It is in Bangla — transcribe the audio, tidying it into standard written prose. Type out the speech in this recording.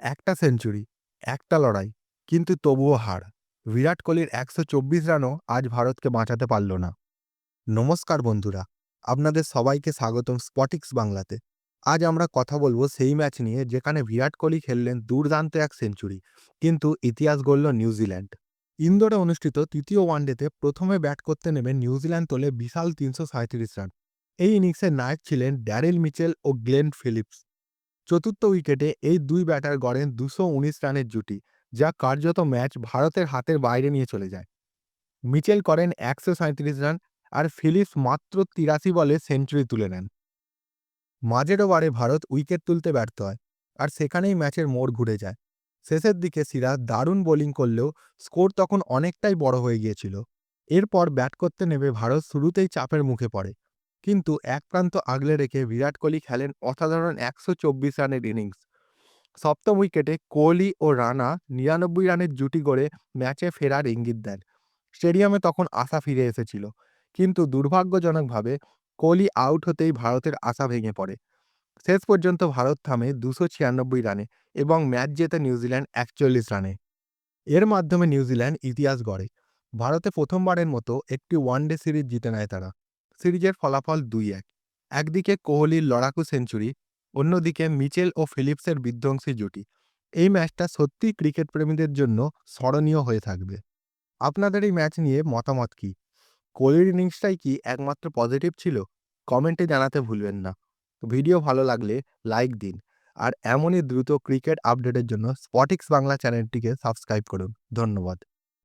একটা সেঞ্চুরি, একটা লড়াই, কিন্তু তবুও হার। বিরাট কোহলির ১২৪ রানও আজ ভারতকে বাঁচাতে পারল না। নমস্কার বন্ধুরা, আপনাদের সবাইকে স্বাগতম স্পটিক্স বাংলাতে। আজ আমরা কথা বলবো সেই ম্যাচ নিয়ে যেখানে বিরাট কোহলি খেললেন দুর্দান্ত এক সেঞ্চুরি, কিন্তু ইতিহাস গড়ল নিউজিল্যান্ড। ইন্দোরে অনুষ্ঠিত তৃতীয় ওয়ানডেতে প্রথমে ব্যাট করতে নেমে নিউজিল্যান্ড তোলে বিশাল ৩৩৭ রান। এই ইনিংসের নায়ক ছিলেন ড্যারেল মিচেল ও গ্লেন ফিলিপস। চতুর্থ উইকেটে এই দুই ব্যাটার গড়েন ২১৯ রানের জুটি, যা কার্যত ম্যাচ ভারতের হাতের বাইরে নিয়ে চলে যায়। মিচেল করেন ১৩৭ রান, আর ফিলিপস মাত্র ৮৩ বলে সেঞ্চুরি তুলে নেন। মাঝের ওভারে ভারত উইকেট তুলতে ব্যর্থ হয়, আর সেখানেই ম্যাচের মোড় ঘুরে যায়। শেষের দিকে সিরাজ দারুণ বোলিং করলেও স্কোর তখন অনেকটাই বড় হয়ে গিয়েছিল। এরপর ব্যাট করতে নেমে ভারত শুরুতেই চাপের মুখে পড়ে, কিন্তু এক প্রান্ত আগলে রেখে বিরাট কোহলি খেলেন অসাধারণ ১২৪ রানের ইনিংস। সপ্তম উইকেটে কোহলি ও রানা ৯৯ রানের জুটি গড়ে ম্যাচে ফেরার ইঙ্গিত দেন। স্টেডিয়ামে তখন আশা ফিরে এসেছিল, কিন্তু দুর্ভাগ্যজনকভাবে কোহলি আউট হতেই ভারতের আশা ভেঙে পড়ে। শেষ পর্যন্ত ভারত থামে ২৯৬ রানে এবং ম্যাচ জেতে নিউজিল্যান্ড ৪১ রানে। এর মাধ্যমে নিউজিল্যান্ড ইতিহাস গড়ে। ভারতে প্রথমবারের মতো একটি ওয়ানডে সিরিজ জিতে নেয় তারা। সিরিজের ফলাফল ২-১। একদিকে কোহলির লড়াকু সেঞ্চুরি, অন্যদিকে মিচেল ও ফিলিপসের বিধ্বংসী জুটি। এই ম্যাচটা সত্যিই ক্রিকেট প্রেমীদের জন্য স্মরণীয় হয়ে থাকবে। আপনাদের এই ম্যাচ নিয়ে মতামত কি? কোহলির ইনিংসটাই কি একমাত্র পজিটিভ ছিল? কমেন্টে জানাতে ভুলবেন না। ভিডিও ভালো লাগলে লাইক দিন, আর এমনই দ্রুত ক্রিকেট আপডেটের জন্য স্পটিক্স বাংলা চ্যানেলটিকে সাবস্ক্রাইব করুন। ধন্যবাদ।